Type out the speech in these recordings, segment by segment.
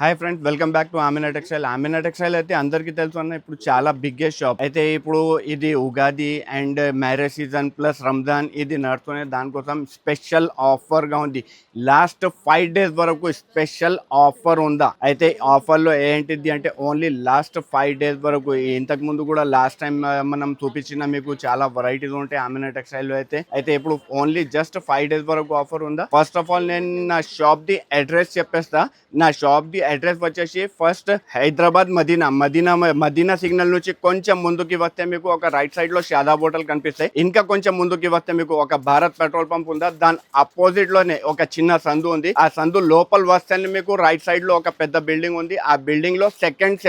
Hi friends, welcome back to Amina textile. Amina textile అయితే అందరికీ తెలుసు అన్న ఇప్పుడు చాలా బిగ్గెస్ట్ షాప్. అయితే ఇప్పుడు ఇది Ugadi and marriage season plus Ramzan ఇది నడుస్తునే దానికోసం స్పెషల్ ఆఫర్ గా ఉంది. లాస్ట్ 5 days వరకు స్పెషల్ ఆఫర్ ఉందా. అయితే ఆఫర్ లో ఏంటిది అంటే ఓన్లీ లాస్ట్ 5 days వరకు. ఇంతకు ముందు కూడా లాస్ట్ టైం మనం చూపించిన మీకు చాలా వెరైటీస్ ఉంటాయి ఆమినా టెక్స్టైల్ లో. అయితే ఇప్పుడు ఓన్లీ జస్ట్ 5 days వరకు ఆఫర్ ఉందా. ఫస్ట్ ఆఫ్ ఆల్ నేను నా షాప్ ది అడ్రస్ చెప్పేస్తా. నా షాప్ ది అడ్రస్ వచ్చేసి ఫస్ట్ హైదరాబాద్ మదీనా సిగ్నల్ నుంచి కొంచెం ముందుకి వస్తే మీకు ఒక రైట్ సైడ్ లో షాదాబ్ హోటల్ కనిపిస్తాయి. ఇంకా కొంచెం ముందుకి వస్తే మీకు ఒక భారత్ పెట్రోల్ పంప్ ఉందా, దాని అపోజిట్ లోనే ఒక చిన్న సందు ఉంది. ఆ సందు లోపల వస్తేనే మీకు రైట్ సైడ్ లో ఒక పెద్ద బిల్డింగ్ ఉంది. ఆ బిల్డింగ్ లో సెకండ్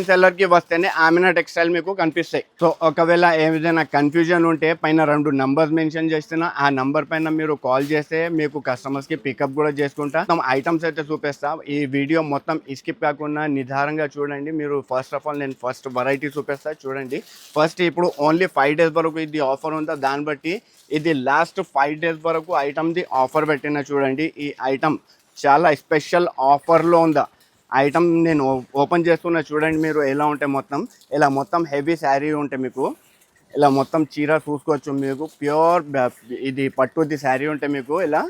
సెల్లర్ కి వస్తేనే ఆమినా టెక్స్టైల్ మీకు కనిపిస్తాయి. సో ఒకవేళ ఏదైనా కన్ఫ్యూజన్ ఉంటే పైన 2 నంబర్స్ మెన్షన్ చేస్తున్నా. ఆ నంబర్ పైన మీరు కాల్ చేస్తే మీకు కస్టమర్స్ కి పికప్ కూడా చేసుకుంటా. ఐటమ్స్ అయితే చూపిస్తా. ఈ వీడియో మొత్తం స్కిప్ కాకుండా నిదానంగా చూడండి. మీరు ఫస్ట్ ఆఫ్ ఆల్ నేను ఫస్ట్ వెరైటీ చూపిస్తా చూడండి. ఫస్ట్ ఇప్పుడు ఓన్లీ 5 days వరకు ఇది ఆఫర్ ఉందా, దాన్ని బట్టి ఇది లాస్ట్ 5 days వరకు ఐటమ్ ది ఆఫర్ పెట్టిన చూడండి. ఈ ఐటమ్ చాలా స్పెషల్ ఆఫర్లో ఉందా. ఐటమ్ నేను ఓపెన్ చేస్తున్నా చూడండి. మీరు ఎలా ఉంటాయి మొత్తం ఇలా మొత్తం హెవీ శారీ ఉంటే మీకు ఇలా మొత్తం చీర చూసుకోవచ్చు. మీకు ప్యూర్ ఇది పట్టుది శారీ ఉంటే మీకు ఇలా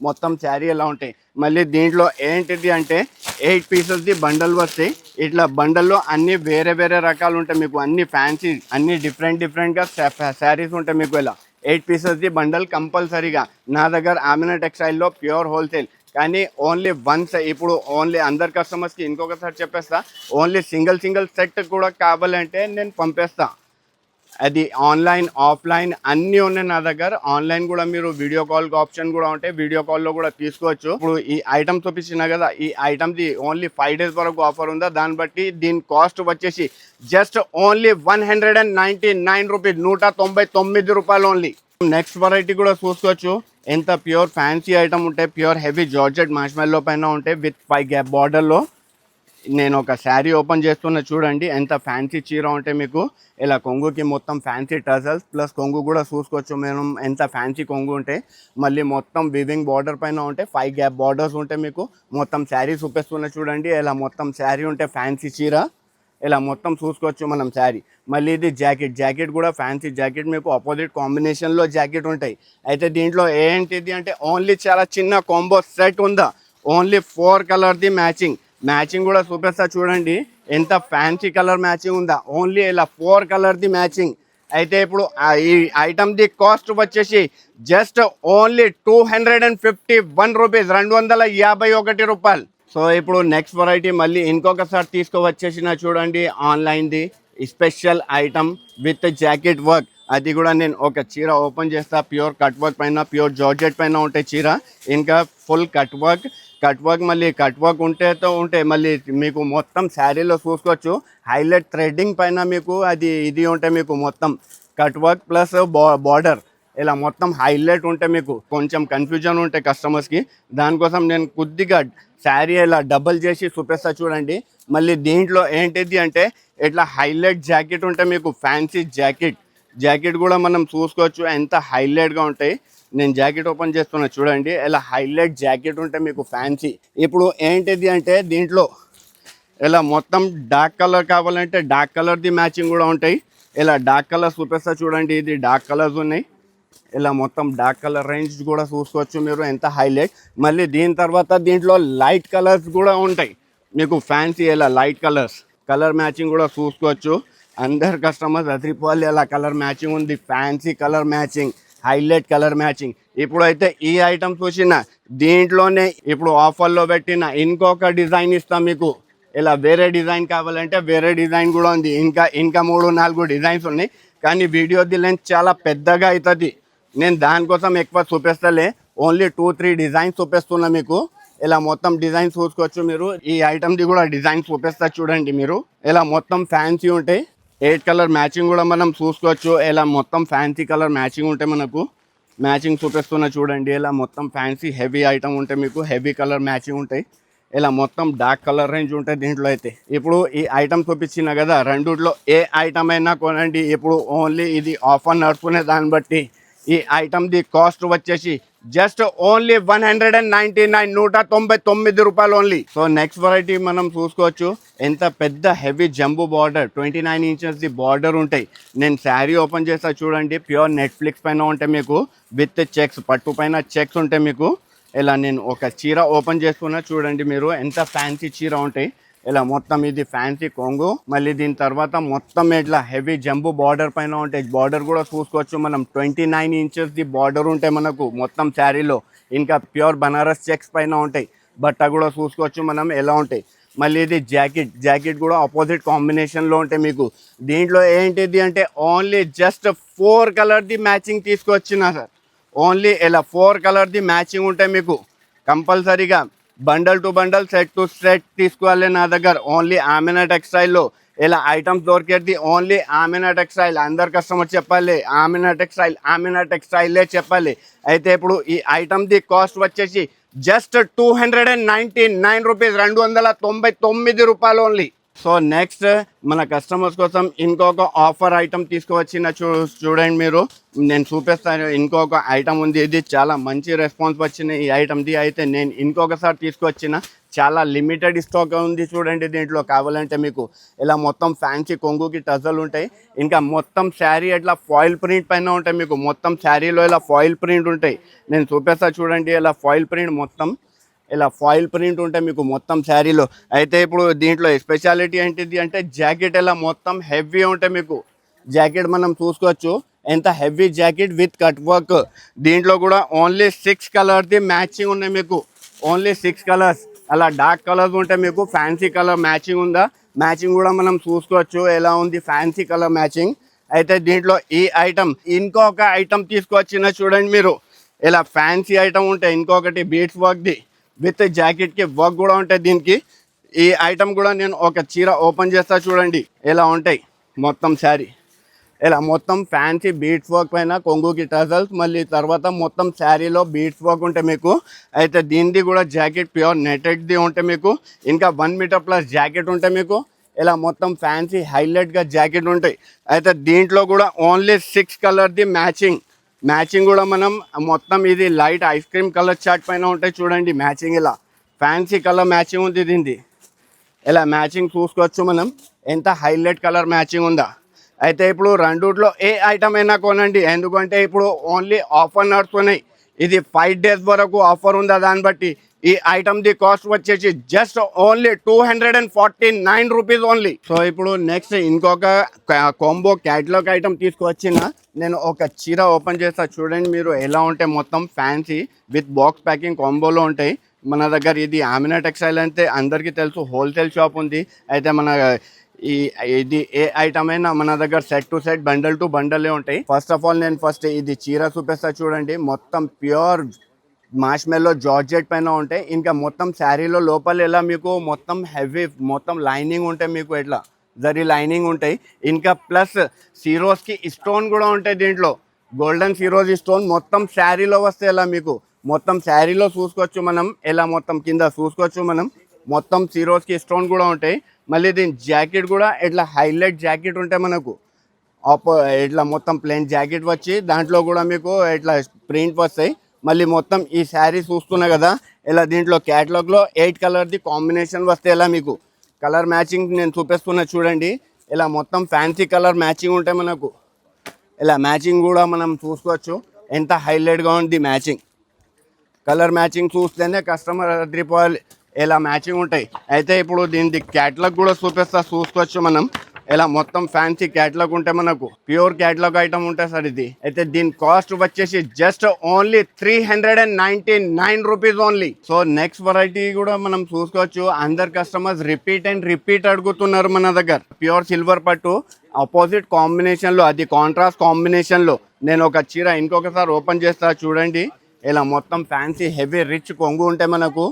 మొత్తం శారీ ఎలా ఉంటాయి. మళ్ళీ దీంట్లో ఏంటిది అంటే 8 pieces ది బండల్ వస్తాయి. ఇట్లా బండల్లో అన్ని వేరే వేరే రకాలు ఉంటాయి. మీకు అన్ని ఫ్యాన్సీ అన్ని డిఫరెంట్గా శారీస్ ఉంటాయి. మీకు ఇలా 8 pieces ది బండల్ కంపల్సరీగా నా దగ్గర ఆమినా టెక్స్టైల్లో ప్యూర్ హోల్సేల్. కానీ ఓన్లీ వన్స్ ఇప్పుడు ఓన్లీ అందరు కస్టమర్స్కి ఇంకొకసారి చెప్పేస్తా, ఓన్లీ సింగిల్ సెట్ కూడా కావాలంటే నేను పంపేస్తా. అది ఆన్లైన్ ఆఫ్లైన్ అన్నీ ఉన్నాయి నా దగ్గర. ఆన్లైన్ కూడా మీరు వీడియో కాల్ ఆప్షన్ కూడా ఉంటాయి, వీడియో కాల్లో కూడా తీసుకోవచ్చు. ఇప్పుడు ఈ ఐటమ్ చూపించిన కదా, ఈ ఐటమ్ది ఓన్లీ 5 days వరకు ఆఫర్ ఉందా, దాన్ని బట్టి దీని కాస్ట్ వచ్చేసి జస్ట్ ఓన్లీ 199 రూపీస్, 199 రూపాయలు ఓన్లీ. నెక్స్ట్ వెరైటీ కూడా చూసుకోవచ్చు. ఎంత ప్యూర్ ఫ్యాన్సీ ఐటమ్ ఉంటాయి, ప్యూర్ హెవీ జార్జెట్ మార్ష్మెల్లో పైన ఉంటాయి విత్ 5 gap బార్డర్లో. నేను ఒక శారీ ఓపెన్ చేస్తున్నా చూడండి. ఎంత ఫ్యాన్సీ చీర ఉంటే మీకు ఇలా కొంగుకి మొత్తం ఫ్యాన్సీ టజల్స్ ప్లస్ కొంగు కూడా చూసుకోవచ్చు. మనం ఎంత ఫ్యాన్సీ కొంగు ఉంటే మళ్ళీ మొత్తం వివింగ్ బార్డర్ పైన ఉంటే 5 gap బార్డర్స్ ఉంటే మీకు మొత్తం శారీ చూపిస్తున్నా చూడండి. ఇలా మొత్తం శారీ ఉంటే ఫ్యాన్సీ చీర ఇలా మొత్తం చూసుకోవచ్చు మనం శారీ. మళ్ళీ ఇది జాకెట్ కూడా ఫ్యాన్సీ జాకెట్ మీకు ఆపోజిట్ కాంబినేషన్లో జాకెట్ ఉంటాయి. అయితే దీంట్లో ఏంటిది అంటే ఓన్లీ చాలా చిన్న కాంబో సెట్ ఉందా, ఓన్లీ 4 కలర్ది మ్యాచింగ్ కూడా చూపిస్తా చూడండి. ఎంత ఫ్యాన్సీ కలర్ మ్యాచింగ్ ఉందా, ఓన్లీ ఇలా 4 కలర్ది మ్యాచింగ్. అయితే ఇప్పుడు ఈ ఐటమ్ది కాస్ట్ వచ్చేసి జస్ట్ ఓన్లీ 251 రూపీస్, 251 రూపాయలు. సో ఇప్పుడు నెక్స్ట్ వెరైటీ మళ్ళీ ఇంకొకసారి తీసుకువచ్చేసిన చూడండి. ఆన్లైన్ది special item with jacket work. అది కూడా నేను ఒక చీర ఓపెన్ చేస్తా. ప్యూర్ కట్ వర్క్ పైన ప్యూర్ జార్జెట్ పైన ఉంటాయి చీర. ఇంకా ఫుల్ కట్ వర్క్ మళ్ళీ కట్ వర్క్ ఉంటే మళ్ళీ మీకు మొత్తం శారీలో చూసుకోవచ్చు. హైలైట్ థ్రెడ్డింగ్ పైన మీకు ఇది ఉంటే మీకు మొత్తం కట్ వర్క్ ప్లస్ బార్డర్ ఇలా మొత్తం హైలైట్ ఉంటే మీకు కొంచెం కన్ఫ్యూజన్ ఉంటే కస్టమర్స్కి. దానికోసం నేను కొద్దిగా శారీ ఇలా డబల్ చేసి చూపిస్తా చూడండి. మళ్ళీ దీంట్లో ఏంటిది అంటే ఇట్లా హైలైట్ జాకెట్ ఉంటే మీకు ఫ్యాన్సీ జాకెట్ కూడా మనం చూసుకోవచ్చు. ఎంత హైలైట్గా ఉంటాయి. నేను జాకెట్ ఓపెన్ చేస్తున్నా చూడండి. ఇలా హైలైట్ జాకెట్ ఉంటే మీకు ఫ్యాన్సీ. ఇప్పుడు ఏంటిది అంటే దీంట్లో ఇలా మొత్తం డార్క్ కలర్ కావాలంటే డార్క్ కలర్ది మ్యాచింగ్ కూడా ఉంటాయి. ఇలా డార్క్ కలర్ చూపిస్తా చూడండి. ఇది డార్క్ కలర్స్ ఉన్నాయి. ఇలా మొత్తం డార్క్ కలర్ రేంజ్ కూడా చూసుకోవచ్చు మీరు, ఎంత హైలైట్. మళ్ళీ దీని తర్వాత దీంట్లో లైట్ కలర్స్ కూడా ఉంటాయి మీకు ఫ్యాన్సీ. ఇలా లైట్ కలర్ మ్యాచింగ్ కూడా చూసుకోవచ్చు. అందరు కస్టమర్స్ అదిరిపోవాలి. ఇలా కలర్ మ్యాచింగ్ ఉంది, fancy colour matching, highlight colour matching. ఇప్పుడు అయితే ఈ ఐటమ్ చూసిన దీంట్లోనే ఇప్పుడు ఆఫర్లో పెట్టిన ఇంకొక డిజైన్ ఇస్తాం మీకు. ఇలా వేరే డిజైన్ కావాలంటే వేరే డిజైన్ కూడా ఉంది. ఇంకా 3-4 డిజైన్స్ ఉన్నాయి. కానీ వీడియోది లెంత్ చాలా పెద్దగా అవుతుంది. నేను దానికోసం ఎక్కువ చూపిస్తలే, ఓన్లీ 2-3 డిజైన్స్ చూపిస్తున్నా మీకు. ఇలా మొత్తం డిజైన్ చూసుకోవచ్చు మీరు. ఈ ఐటమ్ది కూడా డిజైన్ చూపిస్తా చూడండి మీరు. ఇలా మొత్తం ఫ్యాన్సీ ఉంటాయి. 8 కలర్ మ్యాచింగ్ కూడా మనం చూసుకోవచ్చు. ఇలా మొత్తం ఫ్యాన్సీ కలర్ మ్యాచింగ్ ఉంటే మనకు మ్యాచింగ్ చూపిస్తున్నా చూడండి. ఇలా మొత్తం ఫ్యాన్సీ హెవీ ఐటమ్ ఉంటే మీకు హెవీ కలర్ మ్యాచింగ్ ఉంటాయి. ఇలా మొత్తం డార్క్ కలర్ రేంజ్ ఉంటాయి దీంట్లో. అయితే ఇప్పుడు ఈ ఐటమ్ చూపించిన కదా, రెండిట్లో ఏ ఐటమ్ అయినా కొనండి. ఇప్పుడు ఓన్లీ ఇది ఆఫర్ నడుచుకునే దాన్ని బట్టి ఈ ఐటమ్ ది కాస్ట్ వచ్చేసి just only 199 only. So next variety మనం చూసుకోవచ్చు. ఎంత పెద్ద హెవీ జంబూ బార్డర్ 29 ఇంచెస్ ది బార్డర్ ఉంటాయి. నేను శారీ ఓపెన్ చేస్తా చూడండి. ప్యూర్ నెట్ఫ్లిక్స్ పైన ఉంటాయి మీకు, విత్ చెక్స్, పట్టు పైన చెక్స్ ఉంటాయి మీకు. ఇలా నేను ఒక చీర ఓపెన్ చేసుకున్నా చూడండి మీరు, ఎంత ఫ్యాన్సీ చీర ఉంటాయి. ఇలా మొత్తం ఇది ఫ్యాన్సీ కొంగు, మళ్ళీ దీని తర్వాత మొత్తం ఇట్లా హెవీ జంబూ బార్డర్ పైన ఉంటాయి. బార్డర్ కూడా చూసుకోవచ్చు మనం, 29 ఇంచెస్ ది బార్డర్ ఉంటాయి మనకు మొత్తం శారీలో. ఇంకా ప్యూర్ బనారస్ చెక్స్ పైన ఉంటాయి. బట్ట కూడా చూసుకోవచ్చు మనం ఎలా ఉంటాయి. మళ్ళీ ఇది జాకెట్ కూడా ఆపోజిట్ కాంబినేషన్లో ఉంటాయి మీకు. దీంట్లో ఏంటిది అంటే ఓన్లీ జస్ట్ 4 కలర్ది మ్యాచింగ్ తీసుకొచ్చిన సార్. ఓన్లీ ఇలా 4 కలర్ది మ్యాచింగ్ ఉంటాయి మీకు. కంపల్సరీగా bundle to bundle, set to set తీసుకోవాలి నా దగ్గర. ఓన్లీ ఆమెనా టెక్స్టైల్లో ఇలా ఐటమ్స్ దొరికేది ఓన్లీ ఆమెనా టెక్స్టైల్. అందరు కస్టమర్ చెప్పాలి ఆమెనా టెక్స్టైలే చెప్పాలి. అయితే ఇప్పుడు ఈ ఐటమ్ది కాస్ట్ వచ్చేసి జస్ట్ 299 రూపీస్, 299 రూపాయలు ఓన్లీ. సో నెక్స్ట్ మన కస్టమర్స్ కోసం ఇంకొక ఆఫర్ ఐటమ్ తీసుకువచ్చిన చూడండి మీరు, నేను చూపిస్తాను. ఇంకొక ఐటమ్ ఉంది, ఇది చాలా మంచి రెస్పాన్స్ వచ్చిన ఈ ఐటమ్ది. అయితే నేను ఇంకొకసారి తీసుకొచ్చిన, చాలా లిమిటెడ్ స్టాక్ ఉంది చూడండి. దీంట్లో కావాలంటే మీకు ఇలా మొత్తం ఫ్యాన్సీ కొంగుకి టజల్ ఉంటాయి. ఇంకా మొత్తం శారీ ఇట్లా ఫాయిల్ ప్రింట్ పైన ఉంటాయి మీకు. మొత్తం శారీలో ఇలా ఫాయిల్ ప్రింట్ ఉంటాయి. నేను చూపిస్తా చూడండి. ఇలా ఫాయిల్ ప్రింట్ మొత్తం ఇలా ఫాయిల్ ప్రింట్ ఉంటాయి మీకు మొత్తం శారీలో. అయితే ఇప్పుడు దీంట్లో స్పెషాలిటీ ఏంటిది అంటే జాకెట్ ఇలా మొత్తం హెవీ ఉంటాయి మీకు. జాకెట్ మనం చూసుకోవచ్చు ఎంత heavy jacket with cut work. దీంట్లో కూడా ఓన్లీ 6 కలర్ది మ్యాచింగ్ ఉన్నాయి మీకు. Only 6 colours. అలా డార్క్ కలర్స్ ఉంటాయి మీకు. ఫ్యాన్సీ కలర్ మ్యాచింగ్ ఉందా, మ్యాచింగ్ కూడా మనం చూసుకోవచ్చు ఎలా ఉంది ఫ్యాన్సీ కలర్ మ్యాచింగ్. అయితే దీంట్లో ఈ ఐటమ్ ఇంకొక ఐటమ్ తీసుకొచ్చిన చూడండి మీరు. ఇలా ఫ్యాన్సీ ఐటమ్ ఉంటాయి. ఇంకొకటి బీట్స్ వర్క్ది విత్ జాకెట్కి వర్క్ కూడా ఉంటాయి దీనికి. ఈ ఐటమ్ కూడా నేను ఒక చీర ఓపెన్ చేస్తా చూడండి ఎలా ఉంటాయి. మొత్తం శారీ ఇలా మొత్తం ఫ్యాన్సీ బీట్స్ వర్క్ పైన కొంగుకి టజల్స్, మళ్ళీ తర్వాత మొత్తం శారీలో బీట్స్ వర్క్ ఉంటాయి మీకు. అయితే దీనిది కూడా జాకెట్ ప్యూర్ నెటెడ్ది ఉంటాయి మీకు. ఇంకా 1 మీటర్ ప్లస్ జాకెట్ ఉంటాయి మీకు. ఇలా మొత్తం ఫ్యాన్సీ హైలైట్గా జాకెట్ ఉంటాయి. అయితే దీంట్లో కూడా ఓన్లీ 6 కలర్ది మ్యాచింగ్ కూడా మనం మొత్తం ఇది light ice cream colour chart పైన ఉంటాయి చూడండి మ్యాచింగ్. ఇలా ఫ్యాన్సీ కలర్ మ్యాచింగ్ ఉంది దీనిది. ఇలా మ్యాచింగ్ చూసుకోవచ్చు మనం, ఎంత హైలైట్ కలర్ మ్యాచింగ్ ఉందా. అయితే ఇప్పుడు రెండుట్లో ఏ ఐటమ్ అయినా కొనండి, ఎందుకంటే ఇప్పుడు ఓన్లీ ఆఫర్ నడుస్తున్నాయి. ఇది 5 డేస్ వరకు ఆఫర్ ఉందా, దాన్ని బట్టి ఈ ఐటమ్ది కాస్ట్ వచ్చేసి just only 249 rupees only. So ఇప్పుడు నెక్స్ట్ ఇంకొక కాంబో క్యాటలాగ్ ఐటమ్ తీసుకువచ్చిన, నేను ఒక చీర ఓపెన్ చేస్తా చూడండి మీరు ఎలా ఉంటాయి. మొత్తం ఫ్యాన్సీ విత్ బాక్స్ ప్యాకింగ్ కాంబోలో ఉంటాయి మన దగ్గర. ఇది ఆమెనా టెక్స్టైల్ అంటే అందరికీ తెలుసు, హోల్సేల్ షాప్ ఉంది. అయితే మన ఇది ఏ ఐటమ్ అయినా మన దగ్గర set to set, bundle to బండలే ఉంటాయి. ఫస్ట్ ఆఫ్ ఆల్ నేను ఇది చీర చూపిస్తా చూడండి. మొత్తం ప్యూర్ మార్ష్మెల్లో జార్జెట్ పైన ఉంటాయి. ఇంకా మొత్తం శారీలో లోపల ఎలా మీకు మొత్తం హెవీ మొత్తం లైనింగ్ ఉంటాయి మీకు. ఎట్లా జరీ లైనింగ్ ఉంటాయి. ఇంకా ప్లస్ సిరోస్కి స్టోన్ కూడా ఉంటాయి దీంట్లో. గోల్డెన్ సిరోజ్ స్టోన్ మొత్తం శారీలో వస్తే ఎలా మీకు మొత్తం శారీలో చూసుకోవచ్చు మనం. ఎలా మొత్తం కింద చూసుకోవచ్చు మనం, మొత్తం సిరోస్కి స్టోన్ కూడా ఉంటాయి. మళ్ళీ దీని జాకెట్ కూడా ఇట్లా హైలైట్ జాకెట్ ఉంటాయి మనకు. ఇట్లా మొత్తం ప్లెయిన్ జాకెట్ వచ్చి దాంట్లో కూడా మీకు ఇట్లా ప్రింట్ వస్తాయి. మళ్ళీ మొత్తం ఈ శారీ చూస్తున్నా కదా, ఇలా దీంట్లో క్యాటలాగ్లో 8 కలర్ది కాంబినేషన్ వస్తే ఎలా మీకు కలర్ మ్యాచింగ్ నేను చూపిస్తున్నా చూడండి. ఇలా మొత్తం ఫ్యాన్సీ కలర్ మ్యాచింగ్ ఉంటాయి మనకు. ఇలా మ్యాచింగ్ కూడా మనం చూసుకోవచ్చు ఎంత హైలైట్గా ఉంది మ్యాచింగ్. కలర్ మ్యాచింగ్ చూస్తేనే కస్టమర్ అదిరిపోవాలి, ఇలా మ్యాచింగ్ ఉంటాయి. అయితే ఇప్పుడు దీనికి క్యాటలాగ్ కూడా చూసుకోవచ్చు మనం. ఇలా మొత్తం ఫ్యాన్సీ క్యాటలాగ్ ఉంటాయి మనకు. ప్యూర్ క్యాటలాగ్ ఐటమ్ ఉంటాయి సార్ ఇది. అయితే దీని కాస్ట్ వచ్చేసి just only 399 rupees only. So next variety కూడా మనం చూసుకోవచ్చు. అందరు కస్టమర్స్ రిపీట్ అడుగుతున్నారు మన దగ్గర. ప్యూర్ సిల్వర్ పట్టు ఆపోజిట్ కాంబినేషన్లో, అది కాంట్రాస్ట్ కాంబినేషన్లో నేను ఒక చీర ఇంకొకసారి ఓపెన్ చేస్తా చూడండి. ఇలా మొత్తం ఫ్యాన్సీ హెవీ రిచ్ కొంగు ఉంటాయి మనకు.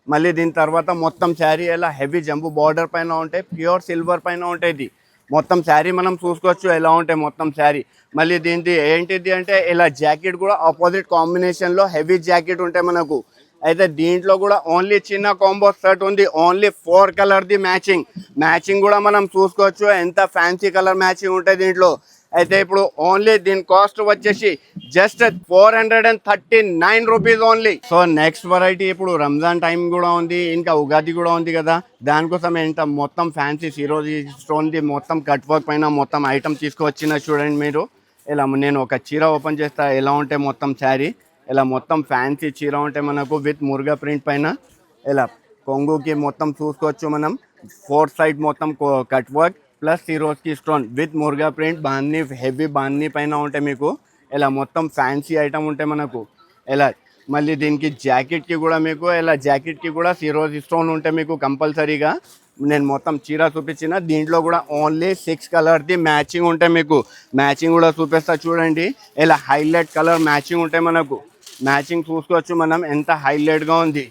మళ్ళీ దీని తర్వాత మొత్తం శారీ ఇలా హెవీ జంబు బార్డర్ పైన ఉంటాయి, ప్యూర్ సిల్వర్ పైన ఉంటాయి. మొత్తం శారీ మనం చూసుకోవచ్చు ఎలా ఉంటాయి మొత్తం శారీ. మళ్ళీ దీనిది ఏంటిది అంటే ఇలా జాకెట్ కూడా ఆపోజిట్ కాంబినేషన్లో హెవీ జాకెట్ ఉంటాయి మనకు. అయితే దీంట్లో కూడా ఓన్లీ చిన్న కాంబో సెట్ ఉంది. ఓన్లీ 4 కలర్ది మ్యాచింగ్ కూడా మనం చూసుకోవచ్చు ఎంత ఫ్యాన్సీ కలర్ మ్యాచింగ్ ఉంటాయి దీంట్లో. అయితే ఇప్పుడు ఓన్లీ దీని కాస్ట్ వచ్చేసి just 439 rupees only. So next variety ఇప్పుడు రంజాన్ టైం కూడా ఉంది, ఇంకా ఉగాది కూడా ఉంది కదా, దానికోసం ఏంట మొత్తం ఫ్యాన్సీ సిరోజీ స్టోన్ది మొత్తం కట్ వర్క్ పైన మొత్తం ఐటమ్ తీసుకువచ్చిన చూడండి మీరు. ఇలా నేను ఒక చీర ఓపెన్ చేస్తా, ఎలా ఉంటే మొత్తం శారీ ఇలా మొత్తం ఫ్యాన్సీ చీర ఉంటే మనకు విత్ మురుగా ప్రింట్ పైన ఇలా కొంగుకి మొత్తం చూసుకోవచ్చు మనం. 4 సైడ్ మొత్తం cut work plus Swarovski stone with మురుగా ప్రింట్ బాన్ని హెవీ బాన్ని పైన ఉంటే మీకు ఇలా మొత్తం ఫ్యాన్సీ ఐటమ్ ఉంటే మనకు ఇలా. మళ్ళీ దీనికి జాకెట్కి కూడా మీకు ఇలా జాకెట్కి కూడా సిరోజ్ స్టోన్ ఉంటే మీకు కంపల్సరీగా. నేను మొత్తం చీర చూపించిన దీంట్లో కూడా ఓన్లీ 6 కలర్ది మ్యాచింగ్ ఉంటే మీకు మ్యాచింగ్ కూడా చూపిస్తా చూడండి. ఇలా హైలైట్ కలర్ మ్యాచింగ్ ఉంటే మనకు మ్యాచింగ్ చూసుకోవచ్చు మనం ఎంత హైలైట్గా ఉంది.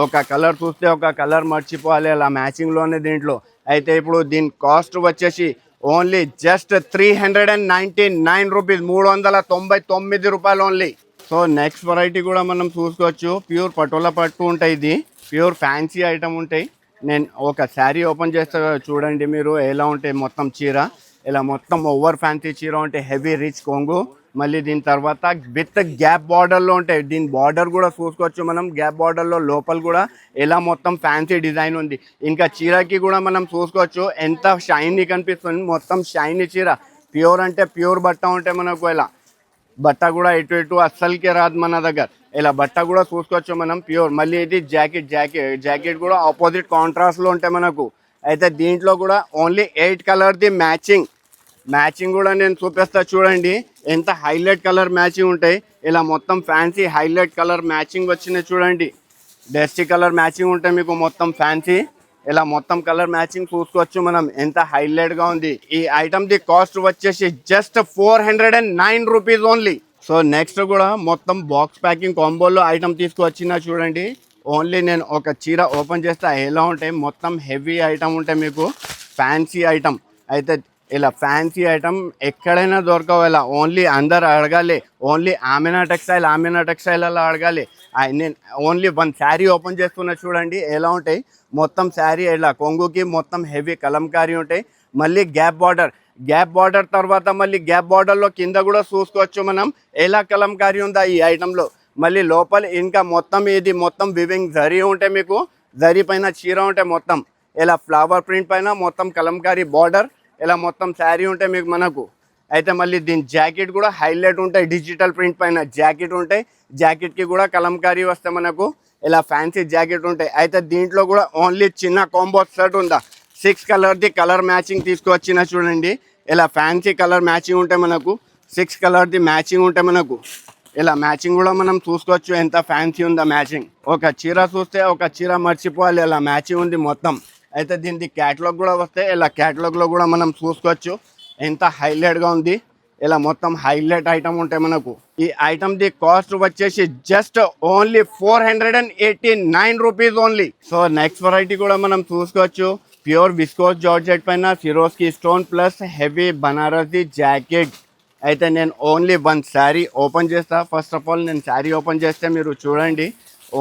ఒక కలర్ చూస్తే ఒక కలర్ మర్చిపోవాలి అలా మ్యాచింగ్లోనే దీంట్లో. అయితే ఇప్పుడు దీని కాస్ట్ వచ్చేసి ఓన్లీ జస్ట్ 399 రూపీస్, 399 రూపాయలు ఓన్లీ. సో నెక్స్ట్ వెరైటీ కూడా మనం చూసుకోవచ్చు. ప్యూర్ పటోలా పట్టు ఉంటాయి, ఇది ప్యూర్ ఫ్యాన్సీ ఐటమ్ ఉంటాయి. నేను ఒక శారీ ఓపెన్ చేస్తా చూడండి మీరు ఎలా ఉంటాయి మొత్తం చీర. ఇలా మొత్తం ఓవర్ ఫ్యాన్సీ చీర ఉంటే హెవీ రిచ్ కొంగు. మళ్ళీ దీని తర్వాత విత్ గ్యాప్ బార్డర్లో ఉంటాయి. దీని బార్డర్ కూడా చూసుకోవచ్చు మనం, గ్యాప్ బార్డర్లో లోపల కూడా ఎలా మొత్తం ఫ్యాన్సీ డిజైన్ ఉంది. ఇంకా చీరకి కూడా మనం చూసుకోవచ్చు ఎంత షైనీ కనిపిస్తుంది, మొత్తం షైనీ చీర. ప్యూర్ అంటే ప్యూర్ బట్ట ఉంటే మనకు ఇలా బట్ట కూడా ఇటు ఇటు అస్సలకే రాదు మన దగ్గర. ఇలా బట్ట కూడా చూసుకోవచ్చు మనం ప్యూర్. మళ్ళీ ఇది జాకెట్ కూడా ఆపోజిట్ కాంట్రాస్ట్లో ఉంటాయి మనకు. అయితే దీంట్లో కూడా ఓన్లీ 8 కలర్ది మ్యాచింగ్ కూడా నేను చూపిస్తా చూడండి ఎంత హైలైట్ కలర్ మ్యాచింగ్ ఉంటాయి. ఇలా మొత్తం ఫ్యాన్సీ హైలైట్ కలర్ మ్యాచింగ్ వచ్చినాయి చూడండి. డస్టీ కలర్ మ్యాచింగ్ ఉంటాయి మీకు మొత్తం ఫ్యాన్సీ. ఇలా మొత్తం కలర్ మ్యాచింగ్ చూసుకోవచ్చు మనం ఎంత హైలైట్గా ఉంది. ఈ ఐటమ్ది కాస్ట్ వచ్చేసి just 409 rupees only. So next కూడా మొత్తం బాక్స్ ప్యాకింగ్ కాంబోలో ఐటమ్ తీసుకువచ్చిన చూడండి. ఓన్లీ నేను ఒక చీర ఓపెన్ చేస్తే ఎలా ఉంటాయి మొత్తం హెవీ ఐటమ్ ఉంటాయి మీకు ఫ్యాన్సీ ఐటమ్. అయితే ఇలా ఫ్యాన్సీ ఐటమ్ ఎక్కడైనా దొరకవు. ఇలా ఓన్లీ అందరు అడగాలి, ఓన్లీ ఆమెనా టెక్స్టైల్ అలా అడగాలి. నేను ఓన్లీ 1 శారీ ఓపెన్ చేస్తున్నా చూడండి ఎలా ఉంటాయి మొత్తం శారీ. ఇలా కొంగుకి మొత్తం హెవీ కలంకారీ ఉంటాయి. మళ్ళీ గ్యాప్ బార్డర్ తర్వాత మళ్ళీ గ్యాప్ బార్డర్లో కింద కూడా చూసుకోవచ్చు మనం ఎలా కలంకారీ ఉందా ఈ ఐటెంలో. మళ్ళీ లోపల ఇంకా మొత్తం ఇది మొత్తం వివింగ్ జరీ ఉంటే మీకు జరీ పైన చీర ఉంటే మొత్తం ఇలా ఫ్లవర్ ప్రింట్ పైన మొత్తం కలంకారీ బార్డర్ ఇలా మొత్తం శారీ ఉంటే మీకు మనకు. అయితే మళ్ళీ దీని జాకెట్ కూడా హైలైట్ ఉంటాయి, డిజిటల్ ప్రింట్ పైన జాకెట్ ఉంటాయి. జాకెట్కి కూడా కలంకారీ వస్తే మనకు ఇలా ఫ్యాన్సీ జాకెట్ ఉంటాయి. అయితే దీంట్లో కూడా ఓన్లీ చిన్న కాంబో సెట్ ఉందా 6 కలర్ది కలర్ మ్యాచింగ్ తీసుకువచ్చిన చూడండి. ఇలా ఫ్యాన్సీ కలర్ మ్యాచింగ్ ఉంటే మనకు 6 కలర్ది మ్యాచింగ్ ఉంటే మనకు ఇలా మ్యాచింగ్ కూడా మనం చూసుకోవచ్చు ఎంత ఫ్యాన్సీ ఉందా మ్యాచింగ్. ఒక చీర చూస్తే ఒక చీర మర్చిపోవాలి ఇలా మ్యాచింగ్ ఉంది మొత్తం. అయితే దీనికి క్యాటలాగ్ కూడా వస్తే ఇలా క్యాటలాగ్లో కూడా మనం చూసుకోవచ్చు ఎంత హైలైట్గా ఉంది. ఇలా మొత్తం హైలైట్ ఐటమ్ ఉంటాయి మనకు. ఈ ఐటమ్ది కాస్ట్ వచ్చేసి just only 489 rupees only. So next variety కూడా మనం చూసుకోవచ్చు. ప్యూర్ విస్కోస్ జార్జెట్ పైన సిరోస్కి స్టోన్ ప్లస్ హెవీ బనారస్ది జాకెట్. అయితే నేను ఓన్లీ 1 శారీ ఓపెన్ చేస్తా. ఫస్ట్ ఆఫ్ ఆల్ నేను శారీ ఓపెన్ చేస్తే మీరు చూడండి,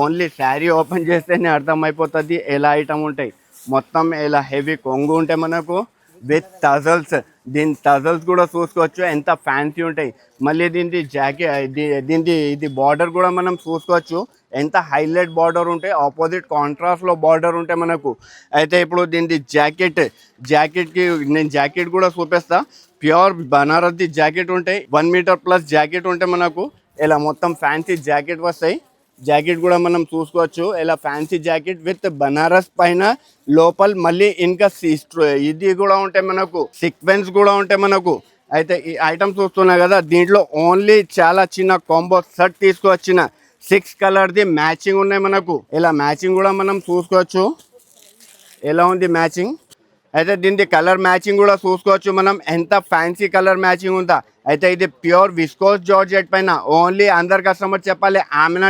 ఓన్లీ శారీ ఓపెన్ చేస్తేనే అర్థమైపోతుంది ఎలా ఐటమ్ ఉంటాయి. మొత్తం ఇలా హెవీ కొంగు ఉంటాయి మనకు విత్ టజల్స్. దీని టజల్స్ కూడా చూసుకోవచ్చు ఎంత ఫ్యాన్సీ ఉంటాయి. మళ్ళీ దీనిది ఇది బార్డర్ కూడా మనం చూసుకోవచ్చు ఎంత హైలైట్ బార్డర్ ఉంటాయి, ఆపోజిట్ కాంట్రాస్ట్లో బార్డర్ ఉంటాయి మనకు. అయితే ఇప్పుడు దీనిది జాకెట్కి నేను జాకెట్ కూడా చూపిస్తా. ప్యూర్ బనారస్ది జాకెట్ ఉంటాయి, 1 మీటర్ ప్లస్ జాకెట్ ఉంటాయి మనకు. ఇలా మొత్తం ఫ్యాన్సీ జాకెట్ వస్తాయి. జాకెట్ కూడా మనం చూసుకోవచ్చు ఇలా ఫ్యాన్సీ జాకెట్ విత్ బనారస్ పైన లోపల మళ్ళీ ఇంకా ఇది కూడా ఉంటాయి మనకు, సీక్వెన్స్ కూడా ఉంటాయి మనకు. అయితే ఈ ఐటమ్ చూస్తున్నా కదా దీంట్లో ఓన్లీ చాలా చిన్న కాంబో సెట్ తీసుకువచ్చిన 6 కలర్ది మ్యాచింగ్ ఉన్నాయి మనకు. ఇలా మ్యాచింగ్ కూడా మనం చూసుకోవచ్చు ఎలా ఉంది మ్యాచింగ్. అయితే దీనికి కలర్ మ్యాచింగ్ కూడా చూసుకోవచ్చు మనం ఎంత ఫ్యాన్సీ కలర్ మ్యాచింగ్ ఉందా. అయితే ఇది ప్యూర్ విస్కోస్ జార్జెట్ పైన ఓన్లీ అందరు కస్టమర్ చెప్పాలి ఆమెనా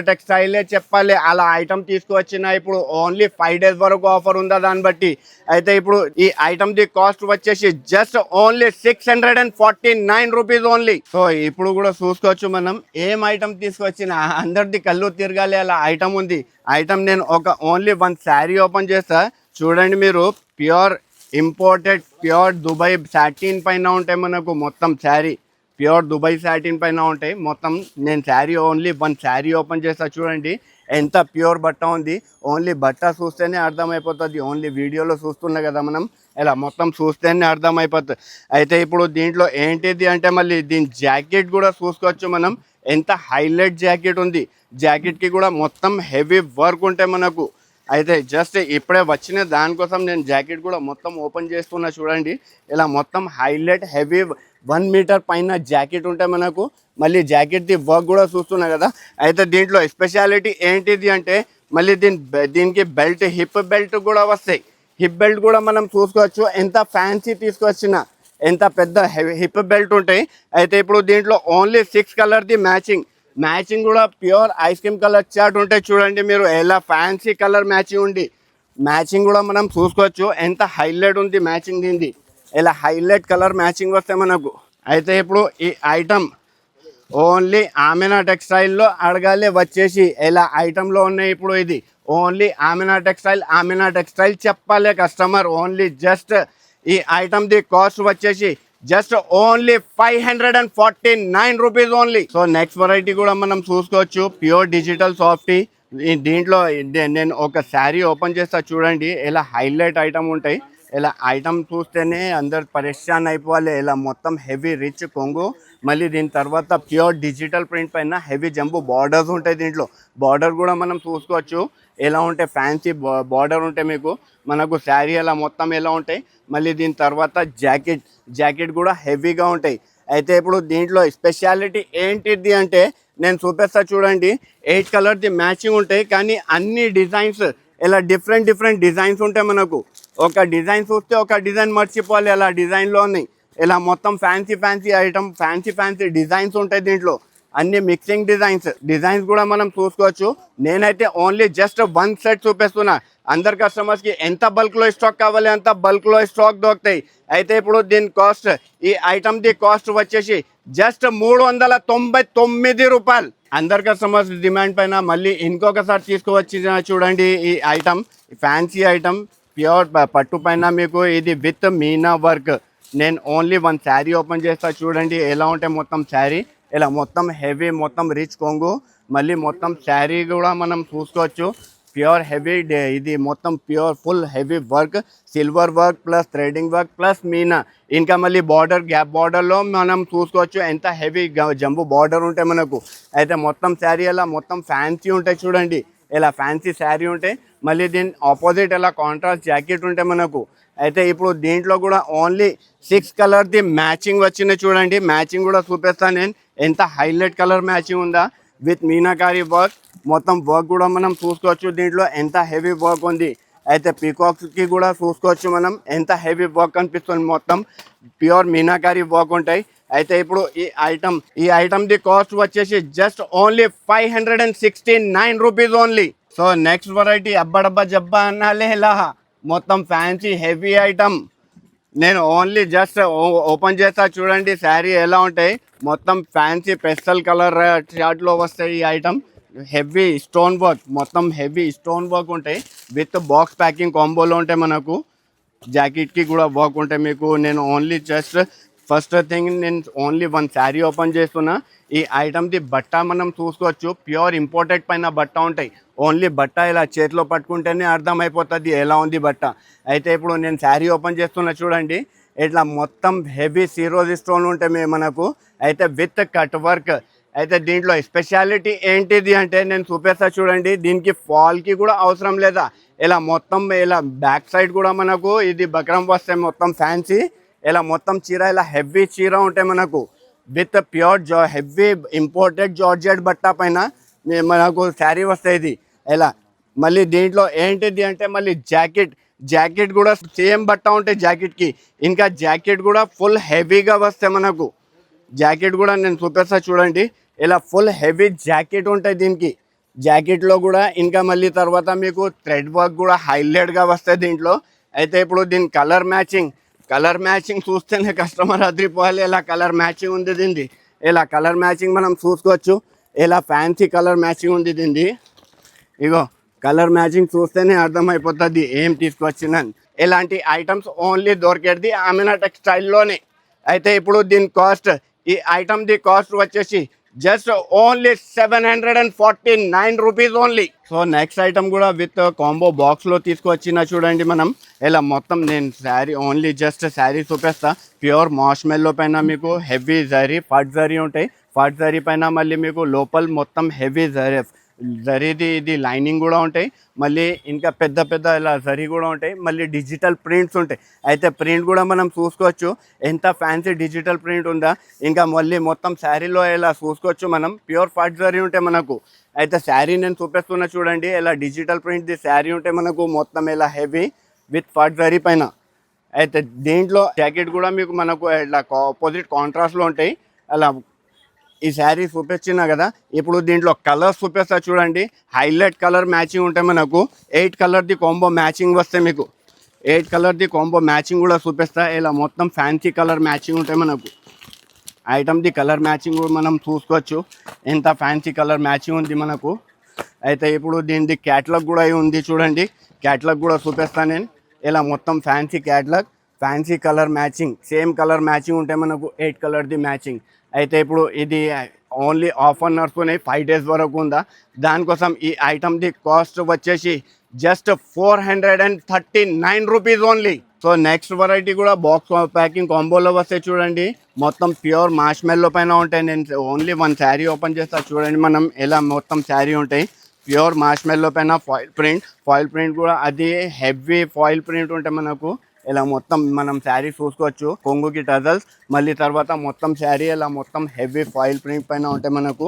టెక్స్టైలే చెప్పాలి అలా ఐటమ్ తీసుకువచ్చిన. ఇప్పుడు ఓన్లీ 5 డేస్ వరకు ఆఫర్ ఉందా దాన్ని బట్టి. అయితే ఇప్పుడు ఈ ఐటమ్ది కాస్ట్ వచ్చేసి just only 649 rupees only. So ఇప్పుడు కూడా చూసుకోవచ్చు మనం ఏం ఐటమ్ తీసుకొచ్చిన అందరిది కళ్ళు తిరగాలి అలా ఐటమ్ ఉంది. ఐటమ్ నేను ఓన్లీ 1 శారీ ఓపెన్ చేస్తా చూడండి మీరు. Pure imported pure Dubai satin పైన ఉంటాయి మనకు మొత్తం శారీ. ప్యూర్ దుబాయ్ సాటిన్ పైన ఉంటాయి మొత్తం. నేను sari only one sari open చేస్తా చూడండి ఎంత ప్యూర్ బట్ట ఉంది. ఓన్లీ బట్ట చూస్తేనే అర్థమైపోతుంది. ఓన్లీ వీడియోలో చూస్తున్నా కదా మనం, ఇలా మొత్తం చూస్తేనే అర్థమైపోతుంది. అయితే ఇప్పుడు దీంట్లో ఏంటిది అంటే మళ్ళీ దీని జాకెట్ కూడా చూసుకోవచ్చు మనం. ఎంత హైలైట్ జాకెట్ ఉంది. జాకెట్కి కూడా మొత్తం హెవీ వర్క్ ఉంటాయి మనకు. అయితే జస్ట్ ఇప్పుడే వచ్చిన దానికోసం నేను జాకెట్ కూడా మొత్తం ఓపెన్ చేస్తున్నా చూడండి. ఇలా మొత్తం హైలైట్ హెవీ 1 మీటర్ పైన జాకెట్ ఉంటాయి మనకు. మళ్ళీ జాకెట్ది వర్క్ కూడా చూస్తున్నా కదా. అయితే దీంట్లో స్పెషాలిటీ ఏంటిది అంటే మళ్ళీ దీనికి బెల్ట్, హిప్ బెల్ట్ కూడా వస్తాయి. హిప్ బెల్ట్ కూడా మనం చూసుకోవచ్చు. ఎంత ఫ్యాన్సీ తీసుకొచ్చిన ఎంత పెద్ద హిప్ బెల్ట్ ఉంటాయి. అయితే ఇప్పుడు దీంట్లో ఓన్లీ 6 కలర్ది మ్యాచింగ్ కూడా pure ice cream colour chart ఉంటాయి చూడండి మీరు. ఎలా ఫ్యాన్సీ కలర్ మ్యాచింగ్ కూడా మనం చూసుకోవచ్చు. ఎంత హైలైట్ ఉంది మ్యాచింగ్ దీనిది. ఇలా హైలైట్ కలర్ మ్యాచింగ్ వస్తాయి మనకు. అయితే ఇప్పుడు ఈ ఐటమ్ ఓన్లీ ఆమెనా టెక్స్టైల్లో అడగాలి వచ్చేసి ఎలా ఐటంలో ఉన్నాయి. ఇప్పుడు ఇది ఓన్లీ ఆమెనా టెక్స్టైల్ చెప్పాలి కస్టమర్. ఓన్లీ జస్ట్ ఈ ఐటమ్ది కాస్ట్ వచ్చేసి just only 549 rupees only. So next variety కూడా మనం చూసుకోవచ్చు. Pure digital softy. దీంట్లో నేను ఒక శారీ ఓపెన్ చేస్తా చూడండి. ఇలా హైలైట్ ఐటమ్ ఉంటాయి. ఇలా ఐటమ్ చూస్తేనే అందరు పరేషాన్ అయిపోవాలి. ఇలా మొత్తం హెవీ రిచ్ కొంగు. మళ్ళీ దీని తర్వాత ప్యూర్ డిజిటల్ ప్రింట్ పైన హెవీ జంబు బార్డర్స్ ఉంటాయి. దీంట్లో బార్డర్ కూడా మనం చూసుకోవచ్చు ఎలా ఉంటాయి. ఫ్యాన్సీ బార్డర్ ఉంటాయి మీకు మనకు. శారీ ఎలా మొత్తం ఎలా ఉంటాయి. మళ్ళీ దీని తర్వాత జాకెట్ కూడా హెవీగా ఉంటాయి. అయితే ఇప్పుడు దీంట్లో స్పెషాలిటీ ఏంటిది అంటే నేను చూపిస్తా చూడండి. 8 కలర్ది మ్యాచింగ్ ఉంటాయి. కానీ అన్ని డిజైన్స్ ఇలా డిఫరెంట్ డిజైన్స్ ఉంటాయి మనకు. ఒక డిజైన్ చూస్తే ఒక డిజైన్ మర్చిపోవాలి. అలా డిజైన్లో ఉన్నాయి. ఇలా మొత్తం ఫ్యాన్సీ ఐటమ్, ఫ్యాన్సీ డిజైన్స్ ఉంటాయి దీంట్లో. అన్ని మిక్సింగ్ డిజైన్స్ కూడా మనం చూసుకోవచ్చు. నేనైతే ఓన్లీ జస్ట్ 1 సెట్ చూపిస్తున్నా. అందరు కస్టమర్స్కి ఎంత బల్క్లో స్టాక్ కావాలి అంత బల్క్లో స్టాక్ దొరుకుతాయి. అయితే ఇప్పుడు దీని కాస్ట్, ఈ ఐటమ్ది కాస్ట్ వచ్చేసి జస్ట్ 399 రూపాయలు. అందరు కస్టమర్స్ డిమాండ్ పైన మళ్ళీ ఇంకొకసారి తీసుకువచ్చి చూడండి. ఈ ఐటమ్ ఫ్యాన్సీ ఐటమ్ ప్యూర్ పట్టు పైన మీకు ఇది విత్ మీనా వర్క్. నేను ఓన్లీ 1 శారీ ఓపెన్ చేస్తా చూడండి ఎలా ఉంటాయి మొత్తం శారీ. ఇలా మొత్తం హెవీ మొత్తం రిచ్ కొంగు. మళ్ళీ మొత్తం శారీ కూడా మనం చూసుకోవచ్చు. ప్యూర్ హెవీ ఇది మొత్తం pure full heavy work. Silver work plus threading work plus Meena. ఇంకా మళ్ళీ బార్డర్, గ్యాప్ బార్డర్లో మనం చూసుకోవచ్చు ఎంత హెవీ జంబు బార్డర్ ఉంటాయి మనకు. అయితే మొత్తం శారీ అలా మొత్తం ఫ్యాన్సీ ఉంటాయి చూడండి. ఇలా ఫ్యాన్సీ శారీ ఉంటాయి. మళ్ళీ దీని ఆపోజిట్ ఇలా కాంట్రాస్ట్ జాకెట్ ఉంటాయి మనకు. అయితే ఇప్పుడు దీంట్లో కూడా ఓన్లీ 6 కలర్ది మ్యాచింగ్ వచ్చింది చూడండి. మ్యాచింగ్ కూడా చూపిస్తాను నేను. ఎంత హైలైట్ కలర్ మ్యాచింగ్ ఉందా విత్ మీనాకారి వర్క్. మొత్తం వర్క్ కూడా మనం చూసుకోవచ్చు దీంట్లో ఎంత హెవీ వర్క్ ఉంది. అయితే పీకాక్స్కి కూడా చూసుకోవచ్చు మనం ఎంత హెవీ వర్క్ కనిపిస్తుంది. మొత్తం ప్యూర్ మీనాకారి వర్క్ ఉంటాయి. అయితే ఇప్పుడు ఈ ఐటమ్ది కాస్ట్ వచ్చేసి just only 569 rupees only. So next variety అబ్బడబ్బా జబ్బా అన్నాలే ఇలా మొత్తం ఫ్యాన్సీ హెవీ ఐటమ్. నేను ఓన్లీ జస్ట్ ఓపెన్ చేస్తా చూడండి శారీ ఎలా ఉంటాయి. మొత్తం ఫ్యాన్సీ పెస్టల్ కలర్ షార్ట్లో వస్తాయి ఈ ఐటమ్. హెవీ స్టోన్ వర్క్, మొత్తం హెవీ స్టోన్ వర్క్ ఉంటాయి. విత్ బాక్స్ ప్యాకింగ్ కాంబోలో ఉంటాయి మనకు. జాకెట్కి కూడా వర్క్ ఉంటాయి మీకు. నేను ఓన్లీ జస్ట్ ఫస్ట్ థింగ్ నేను ఓన్లీ 1 శారీ ఓపెన్ చేస్తున్నా. ఈ ఐటమ్ది బట్ట మనం చూసుకోవచ్చు. ప్యూర్ ఇంపోర్టెడ్ పైన బట్ట ఉంటాయి. ఓన్లీ బట్ట ఇలా చేతిలో పట్టుకుంటేనే అర్థమైపోతుంది ఎలా ఉంది బట్ట. అయితే ఇప్పుడు నేను శారీ ఓపెన్ చేస్తున్నా చూడండి. ఇట్లా మొత్తం హెవీ సిరోజీ స్టోన్ ఉంటాయి మనకు. అయితే విత్ కట్ వర్క్. అయితే దీంట్లో స్పెషాలిటీ ఏంటిది అంటే నేను చూపిస్తా చూడండి. దీనికి ఫాల్కి కూడా అవసరం లేదా. ఇలా మొత్తం ఇలా బ్యాక్ సైడ్ కూడా మనకు ఇది బక్రం వస్తాయి మొత్తం ఫ్యాన్సీ. ఇలా మొత్తం చీర ఇలా హెవీ చీర ఉంటాయి మనకు. With pure heavy imported georgette బట్ట పైన మనకు శారీ వస్తాయి ఇది ఇలా. మళ్ళీ దీంట్లో ఏంటిది అంటే మళ్ళీ జాకెట్ కూడా సేమ్ బట్ట ఉంటాయి జాకెట్కి. ఇంకా జాకెట్ కూడా ఫుల్ హెవీగా వస్తాయి మనకు. జాకెట్ కూడా నేను చూపిస్తా చూడండి. ఇలా ఫుల్ హెవీ జాకెట్ ఉంటాయి దీనికి. జాకెట్లో కూడా ఇంకా మళ్ళీ తర్వాత మీకు థ్రెడ్ వర్క్ కూడా హైలైట్గా వస్తాయి దీంట్లో. అయితే ఇప్పుడు దీని కలర్ మ్యాచింగ్ చూస్తేనే కస్టమర్ అదిరిపోవాలి. ఇలా కలర్ మ్యాచింగ్ ఉంది దీనిది. ఇలా కలర్ మ్యాచింగ్ మనం చూసుకోవచ్చు. ఇలా ఫ్యాన్సీ కలర్ మ్యాచింగ్ ఉంది దీనిది. ఇగో కలర్ మ్యాచింగ్ చూస్తేనే అర్థమైపోతుంది ఏం తీసుకొచ్చినాను. ఇలాంటి ఐటమ్స్ ఓన్లీ దొరికేది ఆమెనా టెక్స్టైల్లోనే. అయితే ఇప్పుడు దీని కాస్ట్, ఈ ఐటమ్ ది కాస్ట్ వచ్చేసి just only 749 rupees only. So next item కూడా విత్ కాంబో బాక్స్లో తీసుకొచ్చిన చూడండి మనం. ఇలా మొత్తం నేను శారీ ఓన్లీ జస్ట్ శారీ చూపిస్తా. ప్యూర్ మాష్మెల్లో పైన మీకు హెవీ జరీ, ఫట్ జరీ ఉంటాయి. ఫట్ జరీ పైన మళ్ళీ మీకు లోపల మొత్తం హెవీ జరీది ఇది లైనింగ్ కూడా ఉంటాయి. మళ్ళీ ఇంకా పెద్ద పెద్ద ఇలా జరీ కూడా ఉంటాయి. మళ్ళీ డిజిటల్ ప్రింట్స్ ఉంటాయి. అయితే ప్రింట్ కూడా మనం చూసుకోవచ్చు ఎంత ఫ్యాన్సీ డిజిటల్ ప్రింట్ ఉందా. ఇంకా మళ్ళీ మొత్తం శారీలో ఇలా చూసుకోవచ్చు మనం. ప్యూర్ ఫట్ జరీ ఉంటాయి మనకు. అయితే శారీ నేను చూపిస్తున్నా చూడండి. ఇలా డిజిటల్ ప్రింట్ది శారీ ఉంటే మనకు మొత్తం ఇలా హెవీ విత్ ఫట్ జరీ పైన. అయితే దీంట్లో జాకెట్ కూడా మీకు మనకు ఇట్లా ఆపోజిట్ కాంట్రాస్ట్లో ఉంటాయి. అలా ఈ శారీ చూపించినా కదా. ఇప్పుడు దీంట్లో కలర్స్ చూపిస్తా చూడండి. హైలైట్ కలర్ మ్యాచింగ్ ఉంటాయి మనకు. 8 కలర్ది కాంబో మ్యాచింగ్ వస్తాయి మీకు. 8 కలర్ది కాంబో మ్యాచింగ్ కూడా చూపిస్తా. ఇలా మొత్తం ఫ్యాన్సీ కలర్ మ్యాచింగ్ ఉంటాయి మనకు. ఐటమ్ది కలర్ మ్యాచింగ్ కూడా మనం చూసుకోవచ్చు ఎంత ఫ్యాన్సీ కలర్ మ్యాచింగ్ ఉంది మనకు. అయితే ఇప్పుడు దీనిది క్యాటలాగ్ కూడా ఉంది చూడండి. క్యాటలాగ్ కూడా చూపిస్తాను నేను. ఇలా మొత్తం fancy catalogue, fancy colour matching, same colour matching ఉంటాయి మనకు. 8 కలర్ది మ్యాచింగ్. అయితే ఇప్పుడు ఇది ఓన్లీ ఆఫర్ నడుస్తున్నాయి 5 days వరకు ఉందా. దానికోసం ఈ ఐటమ్ది కాస్ట్ వచ్చేసి just 439 rupees only. So next variety కూడా బాక్స్ ప్యాకింగ్ కాంబోలో వస్తే చూడండి. మొత్తం ప్యూర్ మాష్మెల్లో పైన ఉంటాయి. నేను ఓన్లీ 1 శారీ ఓపెన్ చేస్తా చూడండి మనం. ఎలా మొత్తం శారీ ఉంటాయి ప్యూర్ మాష్మెల్లో పైన. ఫాయిల్ ప్రింట్ కూడా అది హెవీ ఫాయిల్ ప్రింట్ ఉంటాయి మనకు. ఇలా మొత్తం మనం శారీ చూసుకోవచ్చు. కొంగుకి టజల్స్, మళ్ళీ తర్వాత మొత్తం శారీ ఇలా మొత్తం హెవీ ఫాయిల్ ప్రింట్ పైన ఉంటాయి మనకు.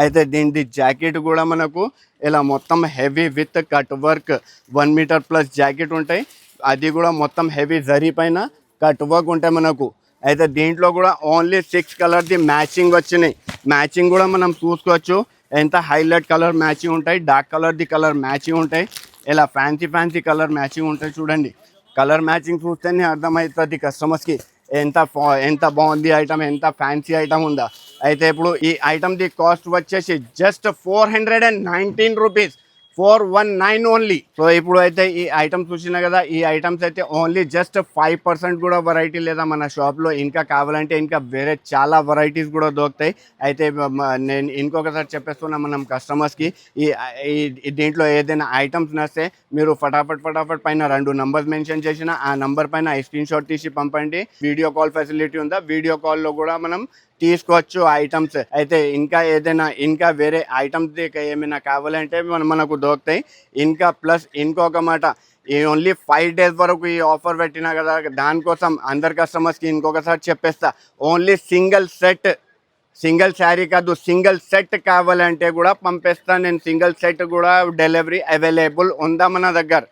అయితే దీనిది జాకెట్ కూడా మనకు ఇలా మొత్తం heavy with cut work 1 metre plus jacket ఉంటాయి. అది కూడా మొత్తం హెవీ జరీ పైన కట్ వర్క్ ఉంటాయి మనకు. అయితే దీంట్లో కూడా ఓన్లీ 6 కలర్ది మ్యాచింగ్ వచ్చినాయి. మ్యాచింగ్ కూడా మనం చూసుకోవచ్చు ఎంత హైలైట్ కలర్ మ్యాచింగ్ ఉంటాయి. డార్క్ కలర్ది కలర్ మ్యాచింగ్ ఉంటాయి. ఇలా ఫ్యాన్సీ కలర్ మ్యాచింగ్ ఉంటాయి చూడండి. కలర్ మ్యాచింగ్ చూస్తేనే అర్థమవుతుంది కస్టమర్స్కి ఎంత బాగుంది ఐటమ్, ఎంత ఫ్యాన్సీ ఐటమ్ ఉందా. అయితే ఇప్పుడు ఈ ఐటమ్ది కాస్ట్ వచ్చేసి జస్ట్ 419 రూపీస్, 419 ఓన్లీ. సో ఇప్పుడు అయితే ఈ ఐటమ్స్ చూసినా కదా. ఈ ఐటమ్స్ అయితే ఓన్లీ జస్ట్ 5% కూడా వెరైటీ లేదా మన షాప్లో. ఇంకా కావాలంటే ఇంకా వేరే చాలా వెరైటీస్ కూడా దొరుకుతాయి. అయితే నేను ఇంకొకసారి చెప్పేస్తున్నా మనం కస్టమర్స్కి, దీంట్లో ఏదైనా ఐటమ్స్ నస్తే మీరు ఫటాఫట్ పైన 2 నంబర్స్ మెన్షన్ చేసిన ఆ నంబర్ పైన స్క్రీన్ షాట్ తీసి పంపండి. వీడియో కాల్ ఫెసిలిటీ ఉందా, వీడియో కాల్లో కూడా మనం తీసుకోవచ్చు ఐటమ్స్. అయితే ఇంకా వేరే ఐటమ్స్ ఏమైనా కావాలంటే మనకు దొరుకుతాయి. ఇంకా ప్లస్ ఇంకొక మాట, ఈ ఓన్లీ 5 days వరకు ఈ ఆఫర్ పెట్టినా కదా. దానికోసం అందరు కస్టమర్స్కి ఇంకొకసారి చెప్పేస్తా. ఓన్లీ సింగిల్ శారీ కాదు, సింగిల్ సెట్ కావాలంటే కూడా పంపిస్తాను నేను. సింగిల్ సెట్ కూడా డెలివరీ అవైలబుల్ ఉందా మన దగ్గర.